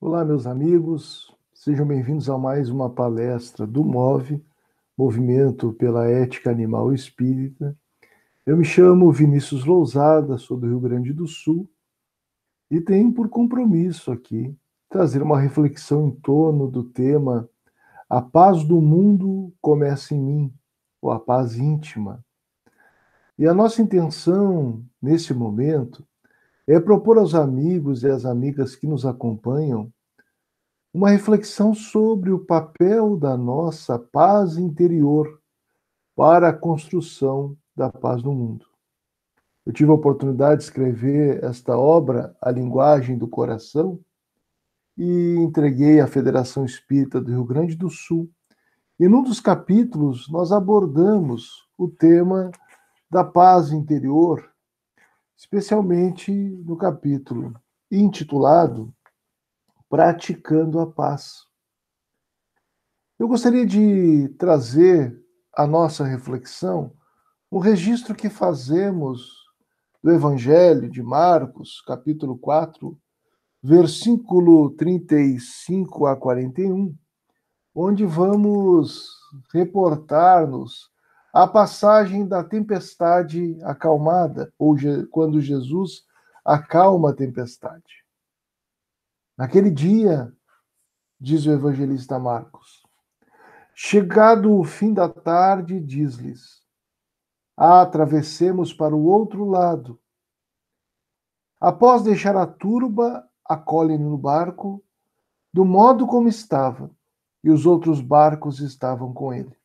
Olá, meus amigos, sejam bem-vindos a mais uma palestra do MOVE, Movimento pela Ética Animal Espírita. Eu me chamo Vinícius Lousada, sou do Rio Grande do Sul e tenho por compromisso aqui trazer uma reflexão em torno do tema A Paz do Mundo Começa em Mim, ou a Paz Íntima. E a nossa intenção, nesse momento, é propor aos amigos e às amigas que nos acompanham uma reflexão sobre o papel da nossa paz interior para a construção da paz no mundo. Eu tive a oportunidade de escrever esta obra, A Linguagem do Coração, e entreguei à Federação Espírita do Rio Grande do Sul. E num dos capítulos nós abordamos o tema da paz interior, especialmente no capítulo intitulado Praticando a Paz. Eu gostaria de trazer à nossa reflexão um registro que fazemos do Evangelho de Marcos, capítulo 4, versículo 35 a 41, onde vamos reportar-nos a passagem da tempestade acalmada, ou quando Jesus acalma a tempestade. Naquele dia, diz o evangelista Marcos, chegado o fim da tarde, diz-lhes: atravessemos para o outro lado. Após deixar a turba, acolhem no barco, do modo como estava, e os outros barcos estavam com ele.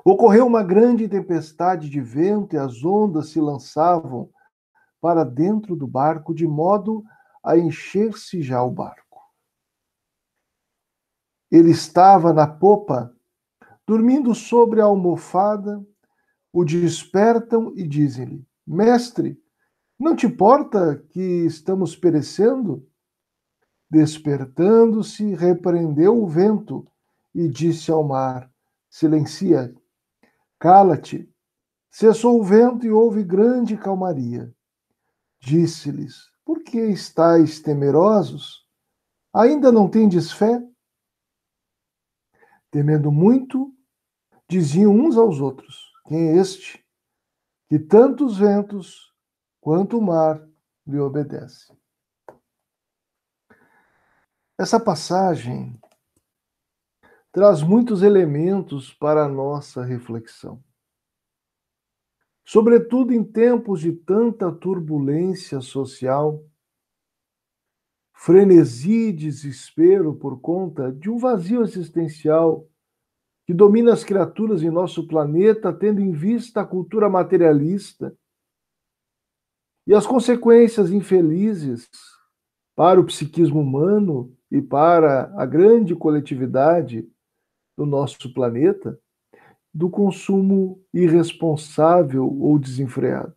Ocorreu uma grande tempestade de vento e as ondas se lançavam para dentro do barco, de modo a encher-se já o barco. Ele estava na popa, dormindo sobre a almofada. O despertam e dizem-lhe: Mestre, não te importa que estamos perecendo? Despertando-se, repreendeu o vento e disse ao mar: Silencia, cala-te. Cessou o vento e houve grande calmaria. Disse-lhes: Por que estáis temerosos? Ainda não tendes fé? Temendo muito, diziam uns aos outros: Quem é este que tanto os ventos quanto o mar lhe obedecem? Essa passagem traz muitos elementos para a nossa reflexão. Sobretudo em tempos de tanta turbulência social, frenesi e desespero por conta de um vazio existencial que domina as criaturas em nosso planeta, tendo em vista a cultura materialista e as consequências infelizes para o psiquismo humano e para a grande coletividade do nosso planeta, do consumo irresponsável ou desenfreado.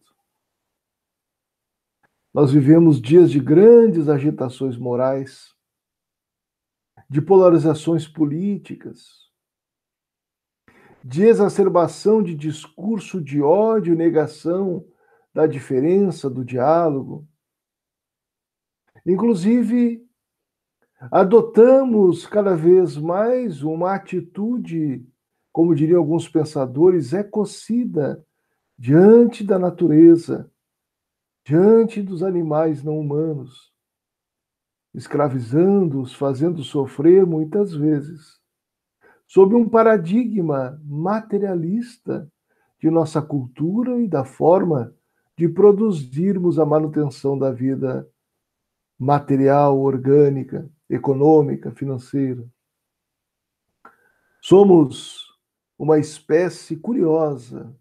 Nós vivemos dias de grandes agitações morais, de polarizações políticas, de exacerbação de discurso de ódio e negação da diferença, do diálogo. Inclusive, adotamos cada vez mais uma atitude, como diriam alguns pensadores, ecocida diante da natureza, diante dos animais não humanos, escravizando-os, fazendo sofrer muitas vezes, sob um paradigma materialista de nossa cultura e da forma de produzirmos a manutenção da vida material, orgânica, econômica, financeira. Somos uma espécie curiosa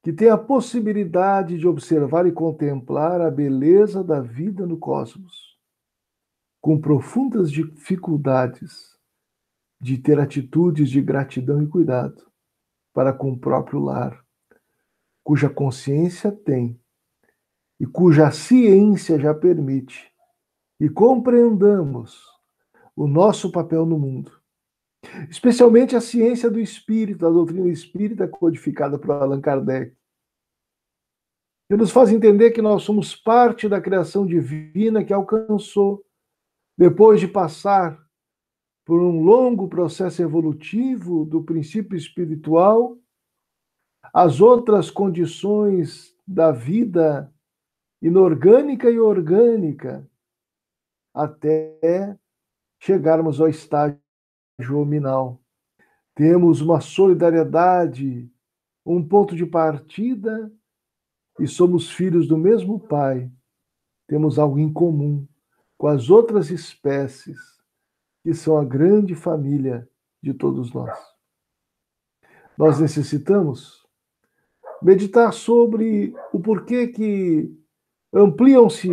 que tem a possibilidade de observar e contemplar a beleza da vida no cosmos, com profundas dificuldades de ter atitudes de gratidão e cuidado para com o próprio lar, cuja consciência tem e cuja ciência já permite e compreendamos o nosso papel no mundo, especialmente a ciência do espírito, a doutrina espírita codificada por Allan Kardec. que nos faz entender que nós somos parte da criação divina que alcançou, depois de passar por um longo processo evolutivo do princípio espiritual, as outras condições da vida inorgânica e orgânica, até chegarmos ao estágio hominal. Temos uma solidariedade, um ponto de partida e somos filhos do mesmo Pai. Temos algo em comum com as outras espécies, que são a grande família de todos nós. Nós necessitamos meditar sobre o porquê que ampliam-se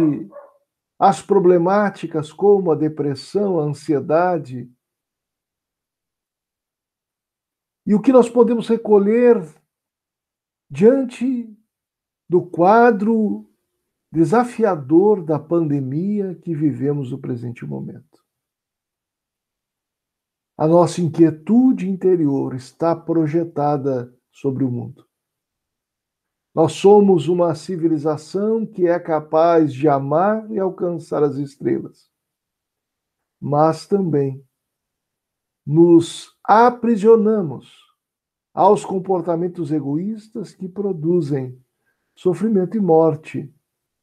as problemáticas como a depressão, a ansiedade, e o que nós podemos recolher diante do quadro desafiador da pandemia que vivemos no presente momento. A nossa inquietude interior está projetada sobre o mundo. Nós somos uma civilização que é capaz de amar e alcançar as estrelas, mas também nos aprisionamos aos comportamentos egoístas que produzem sofrimento e morte,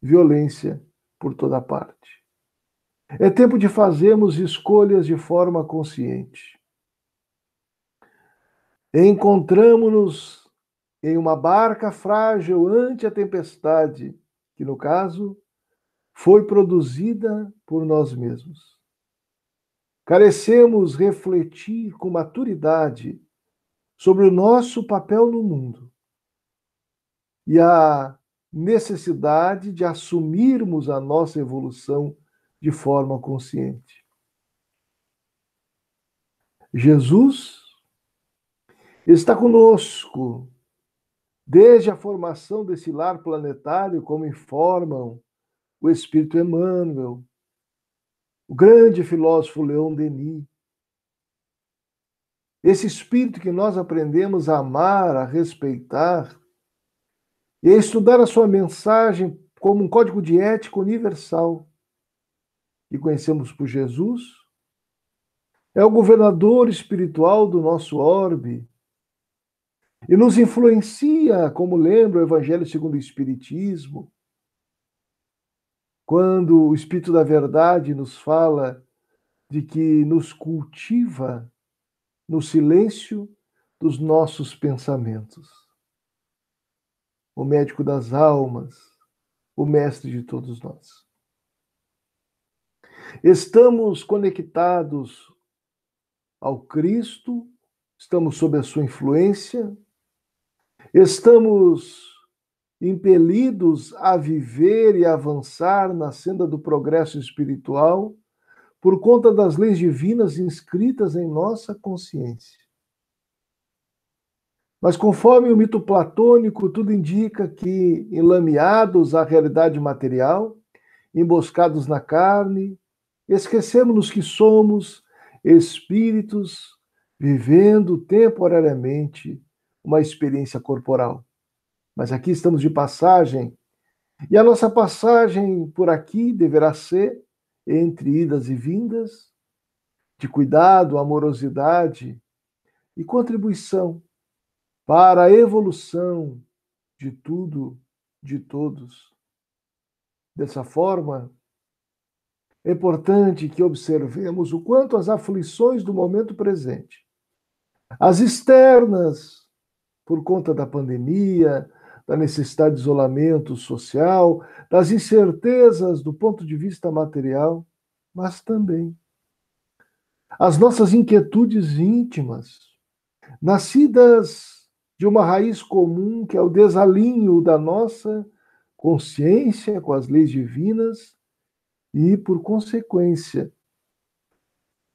violência por toda parte. É tempo de fazermos escolhas de forma consciente. Encontramos-nos em uma barca frágil ante a tempestade, que no caso foi produzida por nós mesmos. Carecemos refletir com maturidade sobre o nosso papel no mundo e a necessidade de assumirmos a nossa evolução de forma consciente. Jesus está conosco desde a formação desse lar planetário, como informam o Espírito Emmanuel, o grande filósofo Leon Denis. Esse espírito que nós aprendemos a amar, a respeitar, e a estudar a sua mensagem como um código de ética universal, que conhecemos por Jesus, é o governador espiritual do nosso orbe e nos influencia, como lembra o Evangelho segundo o Espiritismo, quando o Espírito da Verdade nos fala de que nos cultiva no silêncio dos nossos pensamentos. O médico das almas, o mestre de todos nós. Estamos conectados ao Cristo, estamos sob a sua influência, estamos impelidos a viver e avançar na senda do progresso espiritual por conta das leis divinas inscritas em nossa consciência. Mas conforme o mito platônico, tudo indica que, enlameados à realidade material, emboscados na carne, esquecemos-nos que somos espíritos vivendo temporariamente uma experiência corporal. Mas aqui estamos de passagem, e a nossa passagem por aqui deverá ser entre idas e vindas, de cuidado, amorosidade e contribuição para a evolução de tudo, de todos. Dessa forma, é importante que observemos o quanto as aflições do momento presente, as externas, por conta da pandemia, da necessidade de isolamento social, das incertezas do ponto de vista material, mas também as nossas inquietudes íntimas, nascidas de uma raiz comum, que é o desalinho da nossa consciência com as leis divinas e, por consequência,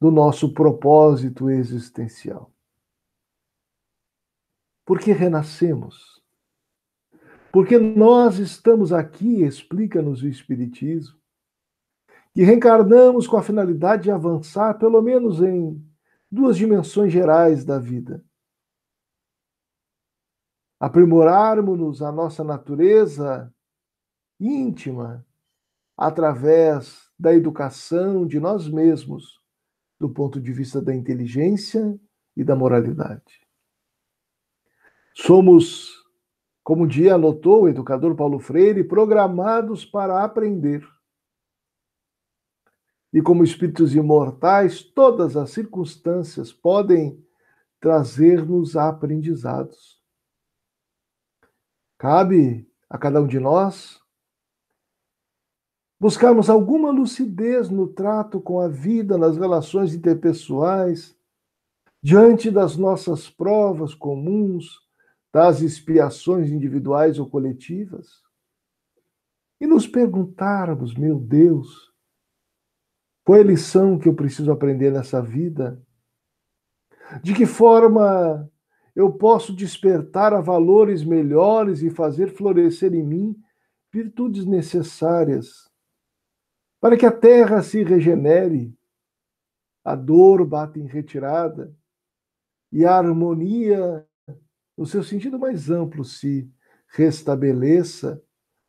do nosso propósito existencial. Porque renascemos? Porque nós estamos aqui, explica-nos o Espiritismo, que reencarnamos com a finalidade de avançar, pelo menos em duas dimensões gerais da vida. Aprimorarmos a nossa natureza íntima, através da educação de nós mesmos, do ponto de vista da inteligência e da moralidade. Somos, como um dia anotou o educador Paulo Freire, programados para aprender. E como espíritos imortais, todas as circunstâncias podem trazer-nos aprendizados. Cabe a cada um de nós buscarmos alguma lucidez no trato com a vida, nas relações interpessoais, diante das nossas provas comuns, das expiações individuais ou coletivas, e nos perguntarmos, meu Deus, qual é a lição que eu preciso aprender nessa vida? De que forma eu posso despertar a valores melhores e fazer florescer em mim virtudes necessárias para que a terra se regenere, a dor bata em retirada e a harmonia, no seu sentido mais amplo, se restabeleça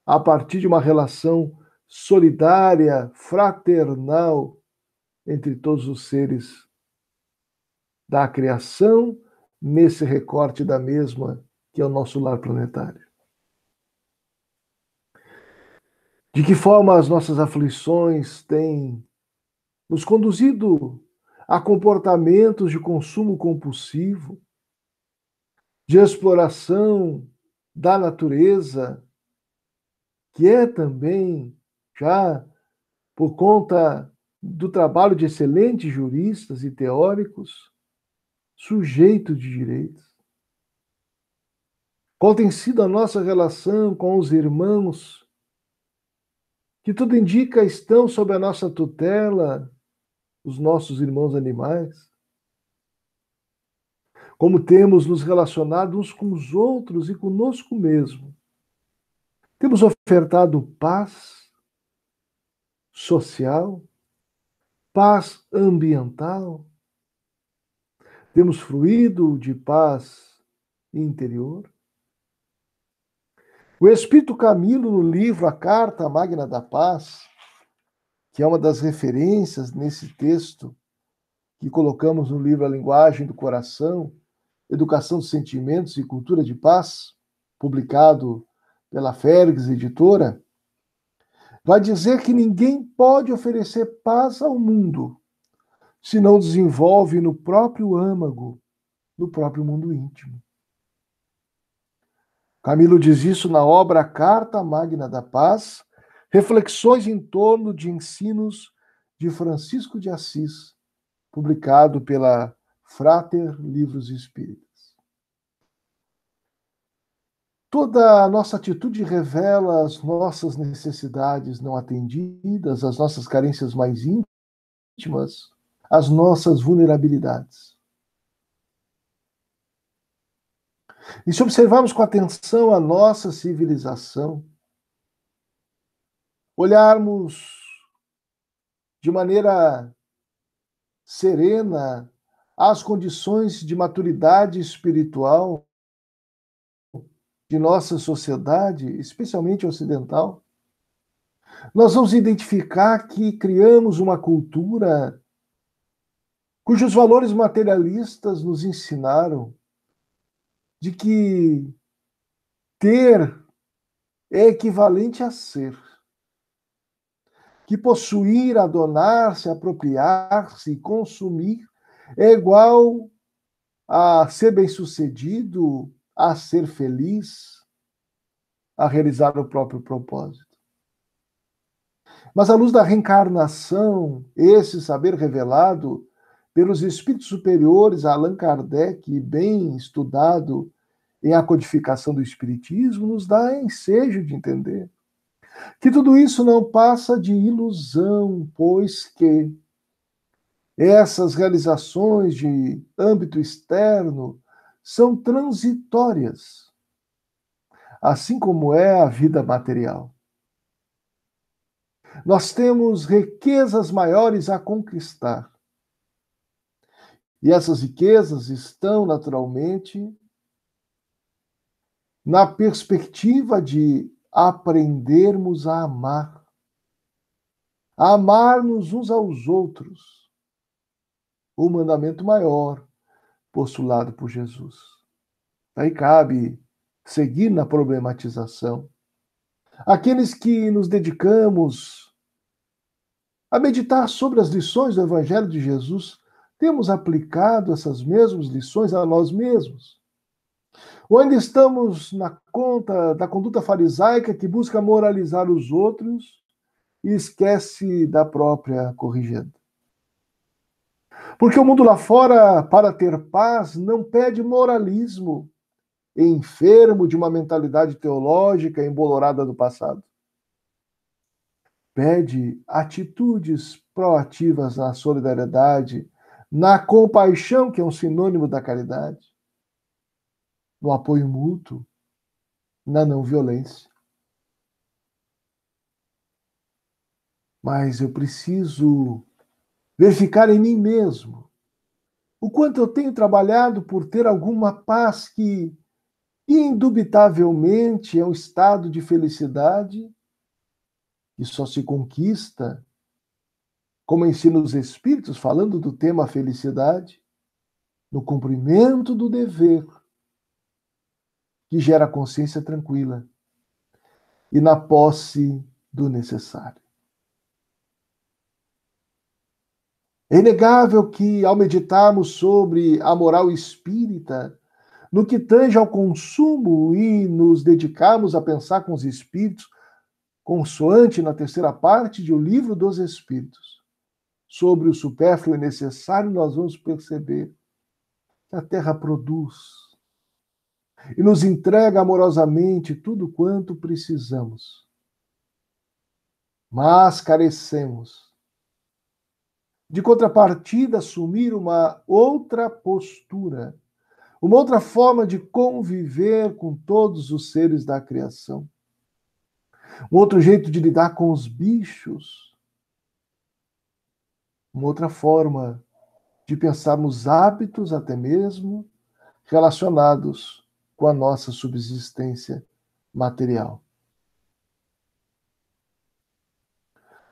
a partir de uma relação solidária, fraternal entre todos os seres da criação, nesse recorte da mesma que é o nosso lar planetário. De que forma as nossas aflições têm nos conduzido a comportamentos de consumo compulsivo, de exploração da natureza, que é também, já por conta do trabalho de excelentes juristas e teóricos, sujeito de direitos. Qual tem sido a nossa relação com os irmãos, que tudo indica estão sob a nossa tutela, os nossos irmãos animais? Como temos nos relacionado uns com os outros e conosco mesmo? Temos ofertado paz social, paz ambiental? Temos fruído de paz interior? O Espírito Camilo, no livro A Carta Magna da Paz, que é uma das referências nesse texto que colocamos no livro A Linguagem do Coração, Educação dos Sentimentos e Cultura de Paz, publicado pela Férgues Editora, vai dizer que ninguém pode oferecer paz ao mundo se não desenvolve no próprio âmago, no próprio mundo íntimo. Camilo diz isso na obra Carta Magna da Paz, reflexões em torno de ensinos de Francisco de Assis, publicado pela Frater Livros Espíritas. Toda a nossa atitude revela as nossas necessidades não atendidas, as nossas carências mais íntimas, as nossas vulnerabilidades. E se observarmos com atenção a nossa civilização, olharmos de maneira serena as condições de maturidade espiritual de nossa sociedade, especialmente ocidental, nós vamos identificar que criamos uma cultura cujos valores materialistas nos ensinaram de que ter é equivalente a ser, que possuir, adonar-se, apropriar-se e consumir é igual a ser bem-sucedido, a ser feliz, a realizar o próprio propósito. Mas à luz da reencarnação, esse saber revelado pelos espíritos superiores a Allan Kardec e bem estudado em A Codificação do Espiritismo, nos dá ensejo de entender que tudo isso não passa de ilusão, pois que essas realizações de âmbito externo são transitórias, assim como é a vida material. Nós temos riquezas maiores a conquistar. E essas riquezas estão, naturalmente, na perspectiva de aprendermos a amar-nos uns aos outros, o mandamento maior postulado por Jesus. Aí cabe seguir na problematização. Aqueles que nos dedicamos a meditar sobre as lições do Evangelho de Jesus, temos aplicado essas mesmas lições a nós mesmos? Ou ainda estamos na conta da conduta farisaica que busca moralizar os outros e esquece da própria corrigenda? Porque o mundo lá fora, para ter paz, não pede moralismo, enfermo de uma mentalidade teológica embolorada do passado. Pede atitudes proativas na solidariedade, na compaixão, que é um sinônimo da caridade, no apoio mútuo, na não violência. Mas eu preciso verificar em mim mesmo o quanto eu tenho trabalhado por ter alguma paz que, indubitavelmente, é um estado de felicidade que só se conquista, como ensina os Espíritos, falando do tema felicidade, no cumprimento do dever, que gera consciência tranquila, e na posse do necessário. É inegável que, ao meditarmos sobre a moral espírita, no que tange ao consumo e nos dedicarmos a pensar com os espíritos, consoante na terceira parte de O Livro dos Espíritos, sobre o supérfluo e necessário, nós vamos perceber que a Terra produz e nos entrega amorosamente tudo quanto precisamos. Mas carecemos de contrapartida assumir uma outra postura, uma outra forma de conviver com todos os seres da criação, um outro jeito de lidar com os bichos, uma outra forma de pensarmos hábitos até mesmo relacionados com a nossa subsistência material.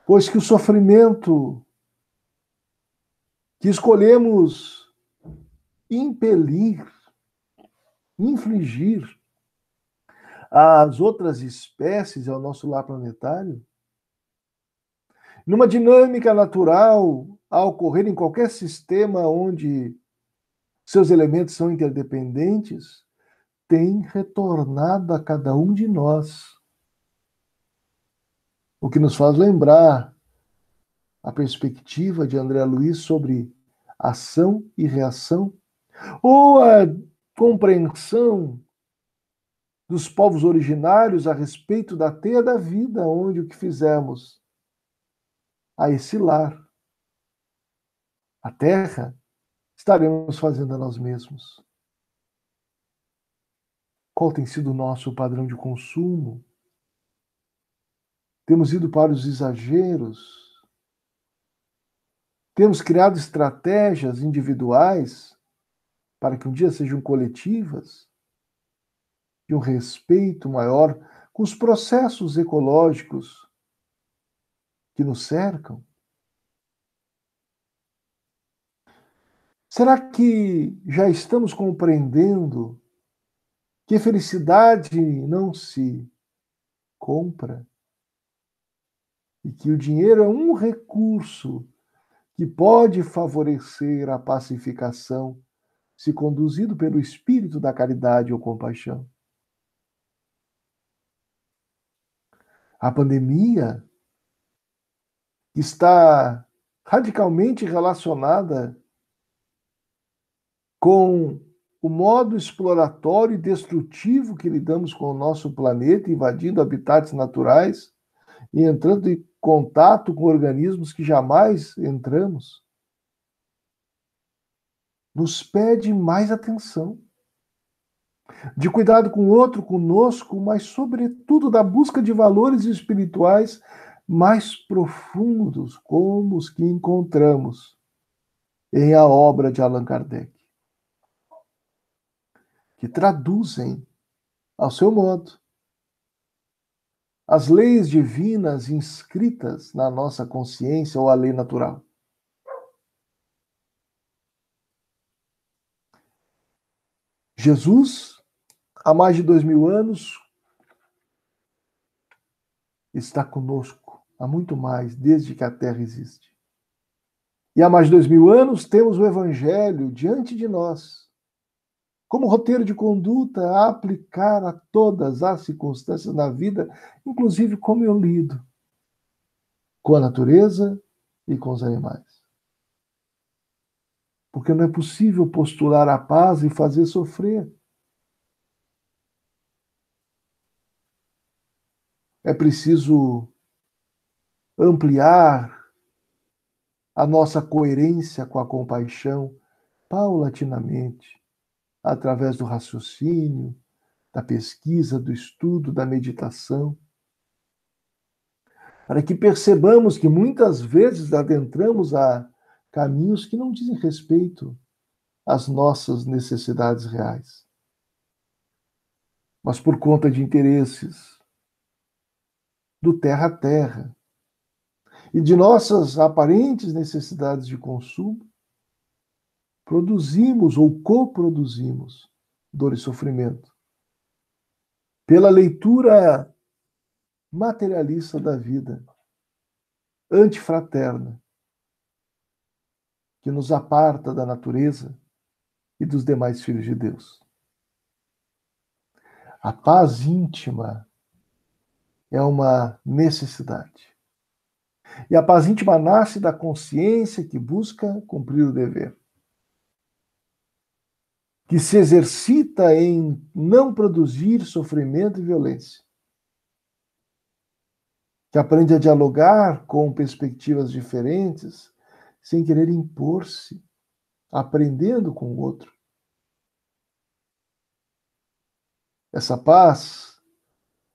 Pois que o sofrimento que escolhemos impelir, infligir às outras espécies, ao nosso lar planetário, numa dinâmica natural a ocorrer em qualquer sistema onde seus elementos são interdependentes, tem retornado a cada um de nós. O que nos faz lembrar a perspectiva de André Luiz sobre ação e reação, ou a compreensão dos povos originários a respeito da teia da vida, onde o que fizemos a esse lar, a terra, estaremos fazendo a nós mesmos. Qual tem sido o nosso padrão de consumo? Temos ido para os exageros? Temos criado estratégias individuais para que um dia sejam coletivas, de um respeito maior com os processos ecológicos que nos cercam? Será que já estamos compreendendo que a felicidade não se compra e que o dinheiro é um recurso que pode favorecer a pacificação se conduzido pelo espírito da caridade ou compaixão? A pandemia está radicalmente relacionada com o modo exploratório e destrutivo que lidamos com o nosso planeta, invadindo habitats naturais e entrando em contato com organismos que jamais entramos, nos pede mais atenção, de cuidado com o outro, conosco, mas, sobretudo, da busca de valores espirituais mais profundos, como os que encontramos em a obra de Allan Kardec, que traduzem, ao seu modo, as leis divinas inscritas na nossa consciência ou a lei natural? Jesus, há mais de 2000 anos, está conosco, há muito mais, desde que a Terra existe. E há mais de 2000 anos temos o Evangelho diante de nós, como roteiro de conduta a aplicar a todas as circunstâncias na vida, inclusive como eu lido com a natureza e com os animais. Porque não é possível postular a paz e fazer sofrer. É preciso ampliar a nossa coerência com a compaixão paulatinamente, através do raciocínio, da pesquisa, do estudo, da meditação, para que percebamos que muitas vezes adentramos a caminhos que não dizem respeito às nossas necessidades reais, mas por conta de interesses do terra a terra e de nossas aparentes necessidades de consumo, produzimos ou coproduzimos dor e sofrimento pela leitura materialista da vida, antifraterna, que nos aparta da natureza e dos demais filhos de Deus. A paz íntima é uma necessidade. E a paz íntima nasce da consciência que busca cumprir o dever, que se exercita em não produzir sofrimento e violência, que aprende a dialogar com perspectivas diferentes sem querer impor-se, aprendendo com o outro. Essa paz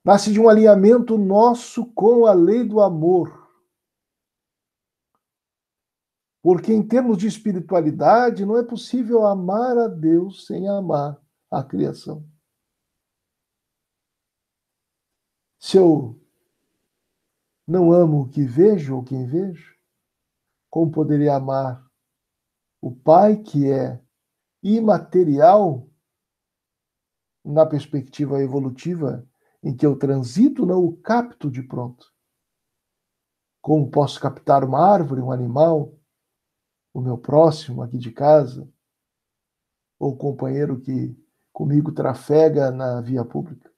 nasce de um alinhamento nosso com a lei do amor. Porque, em termos de espiritualidade, não é possível amar a Deus sem amar a criação. Se eu não amo o que vejo ou quem vejo, como poderia amar o Pai, que é imaterial na perspectiva evolutiva em que eu transito, não o capto de pronto? Como posso captar uma árvore, um animal, o meu próximo aqui de casa, ou o companheiro que comigo trafega na via pública?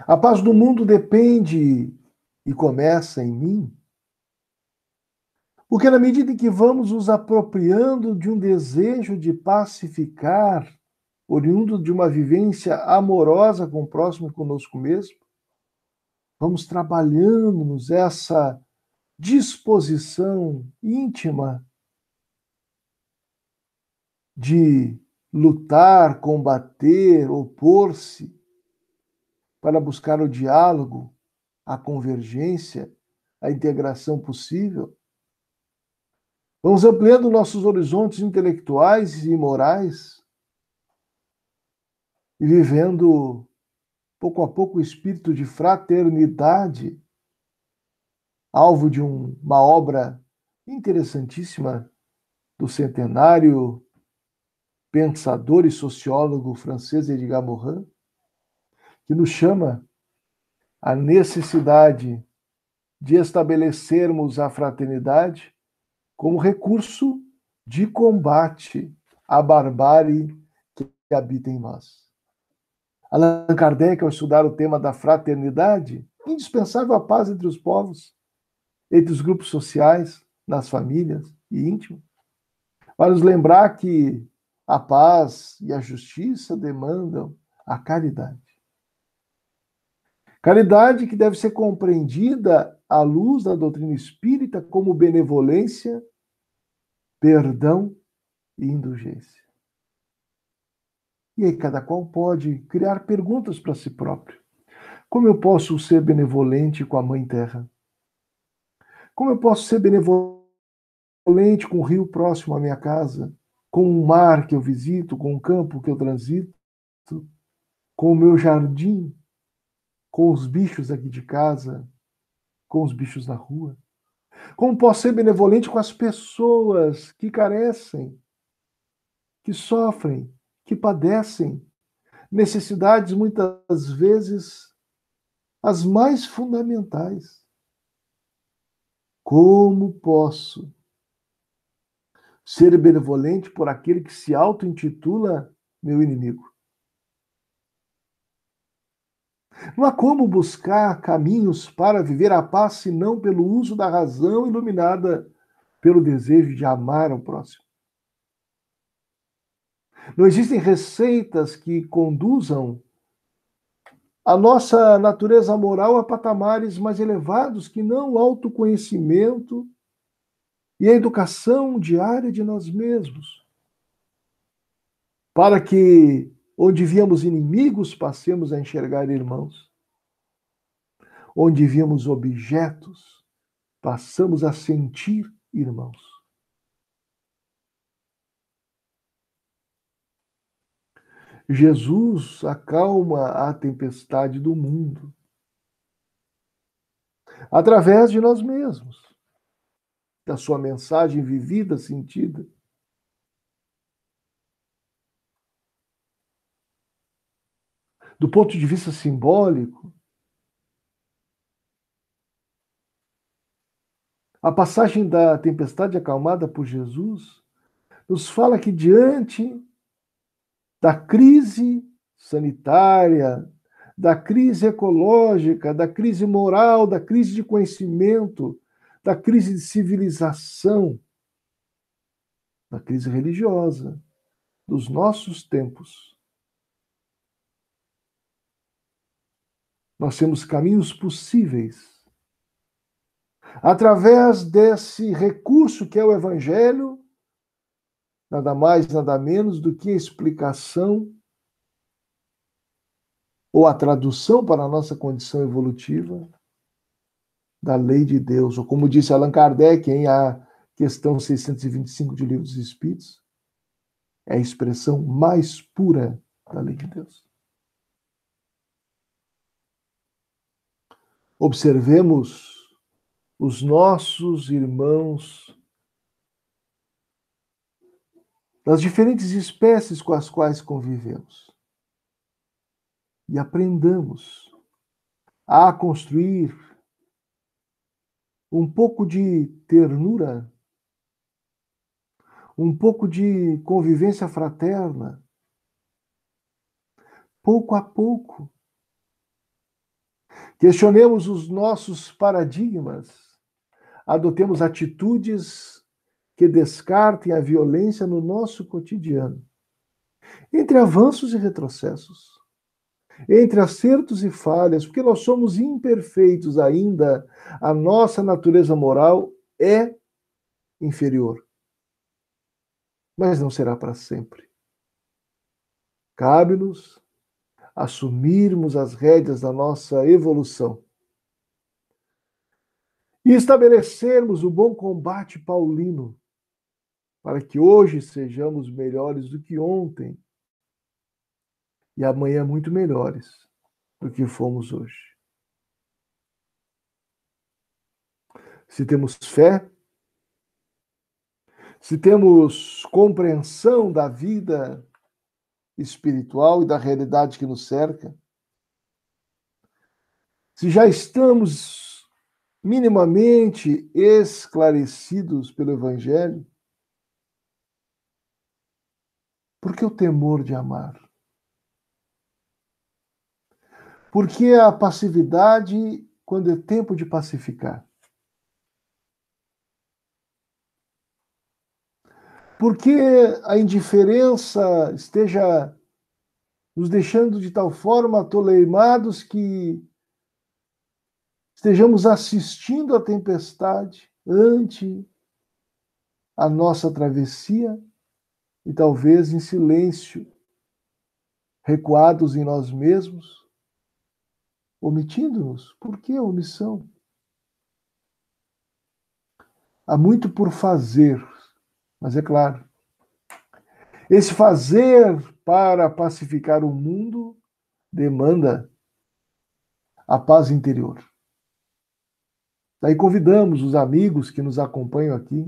A paz do mundo depende e começa em mim, porque na medida em que vamos nos apropriando de um desejo de pacificar, oriundo de uma vivência amorosa com o próximo e conosco mesmo, vamos trabalhando-nos essa disposição íntima de lutar, combater, opor-se, para buscar o diálogo, a convergência, a integração possível. Vamos ampliando nossos horizontes intelectuais e morais e vivendo, pouco a pouco, o espírito de fraternidade, alvo de uma obra interessantíssima do centenário pensador e sociólogo francês Edgar Morin, que nos chama a necessidade de estabelecermos a fraternidade como recurso de combate à barbárie que habita em nós. Allan Kardec, ao estudar o tema da fraternidade, indispensável a paz entre os povos, entre os grupos sociais, nas famílias e íntimos, para nos lembrar que a paz e a justiça demandam a caridade. Caridade que deve ser compreendida à luz da doutrina espírita como benevolência, perdão e indulgência. E aí cada qual pode criar perguntas para si próprio. Como eu posso ser benevolente com a Mãe Terra? Como eu posso ser benevolente com o rio próximo à minha casa? Com o mar que eu visito? Com o campo que eu transito? com o meu jardim, com os bichos aqui de casa, com os bichos na rua? Como posso ser benevolente com as pessoas que carecem, que sofrem, que padecem necessidades muitas vezes as mais fundamentais? Como posso ser benevolente por aquele que se auto-intitula meu inimigo? Não há como buscar caminhos para viver a paz senão pelo uso da razão iluminada pelo desejo de amar ao próximo. Não existem receitas que conduzam a nossa natureza moral a patamares mais elevados que não o autoconhecimento e a educação diária de nós mesmos, para que, onde víamos inimigos, passemos a enxergar irmãos. Onde víamos objetos, passamos a sentir irmãos. Jesus acalma a tempestade do mundo através de nós mesmos, da sua mensagem vivida, sentida. Do ponto de vista simbólico, a passagem da tempestade acalmada por Jesus nos fala que diante da crise sanitária, da crise ecológica, da crise moral, da crise de conhecimento, da crise de civilização, da crise religiosa dos nossos tempos, nós temos caminhos possíveis através desse recurso que é o Evangelho, nada mais, nada menos do que a explicação ou a tradução para a nossa condição evolutiva da lei de Deus, ou como disse Allan Kardec em a questão 625 de Livro dos Espíritos, é a expressão mais pura da lei de Deus. Observemos os nossos irmãos das diferentes espécies com as quais convivemos e aprendamos a construir um pouco de ternura, um pouco de convivência fraterna, pouco a pouco. Questionemos os nossos paradigmas, adotemos atitudes que descartem a violência no nosso cotidiano, entre avanços e retrocessos, entre acertos e falhas, porque nós somos imperfeitos ainda, a nossa natureza moral é inferior, mas não será para sempre. Cabe-nos assumirmos as rédeas da nossa evolução e estabelecermos o bom combate paulino, para que hoje sejamos melhores do que ontem e amanhã muito melhores do que fomos hoje. Se temos fé, se temos compreensão da vida espiritual e da realidade que nos cerca, se já estamos minimamente esclarecidos pelo Evangelho, por que o temor de amar? Por que a passividade quando é tempo de pacificar? Por que a indiferença esteja nos deixando de tal forma atoleimados que estejamos assistindo à tempestade ante a nossa travessia e talvez em silêncio, recuados em nós mesmos, omitindo-nos? Por que a omissão? Há muito por fazer, mas é claro, esse fazer para pacificar o mundo demanda a paz interior. Daí convidamos os amigos que nos acompanham aqui,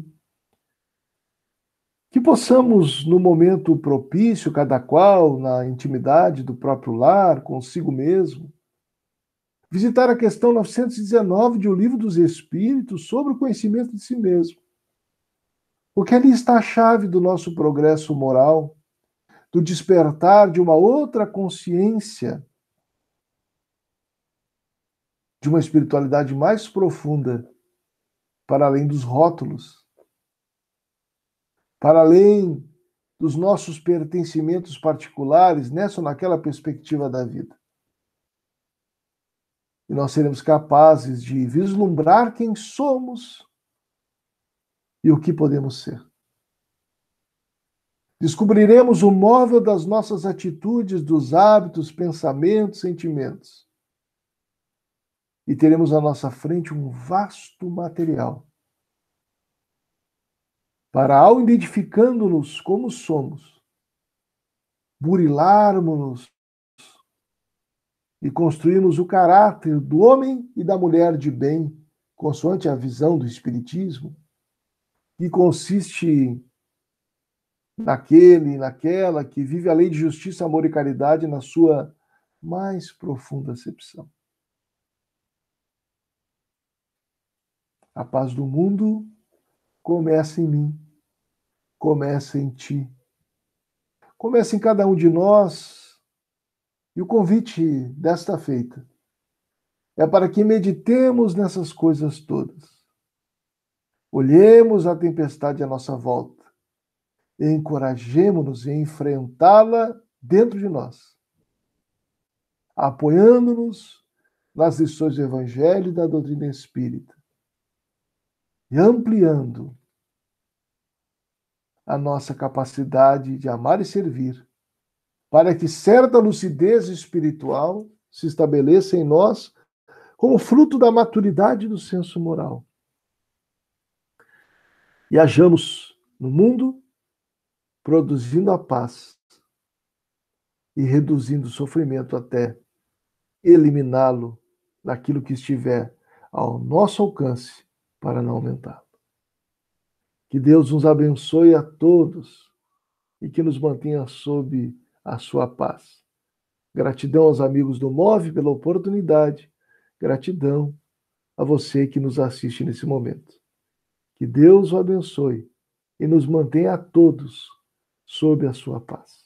que possamos, no momento propício, cada qual, na intimidade do próprio lar, consigo mesmo, visitar a questão 919 de O Livro dos Espíritos sobre o conhecimento de si mesmo. Porque ali está a chave do nosso progresso moral, do despertar de uma outra consciência, de uma espiritualidade mais profunda, para além dos rótulos, para além dos nossos pertencimentos particulares, nessa ou naquela perspectiva da vida. E nós seremos capazes de vislumbrar quem somos e o que podemos ser. Descobriremos o móvel das nossas atitudes, dos hábitos, pensamentos, sentimentos. E teremos à nossa frente um vasto material para, ao identificando-nos como somos, burilarmos-nos e construirmos o caráter do homem e da mulher de bem, consoante a visão do Espiritismo, que consiste naquele e naquela que vive a lei de justiça, amor e caridade na sua mais profunda acepção. A paz do mundo começa em mim, começa em ti, começa em cada um de nós. E o convite desta feita é para que meditemos nessas coisas todas. Olhemos a tempestade à nossa volta e encorajemo-nos em enfrentá-la dentro de nós, apoiando-nos nas lições do Evangelho e da doutrina espírita e ampliando a nossa capacidade de amar e servir, para que certa lucidez espiritual se estabeleça em nós como fruto da maturidade do senso moral. E hajamos no mundo produzindo a paz e reduzindo o sofrimento até eliminá-lo daquilo que estiver ao nosso alcance para não aumentá-lo. Que Deus nos abençoe a todos e que nos mantenha sob a sua paz. Gratidão aos amigos do MOVE pela oportunidade. Gratidão a você que nos assiste nesse momento. Que Deus o abençoe e nos mantenha a todos sob a sua paz.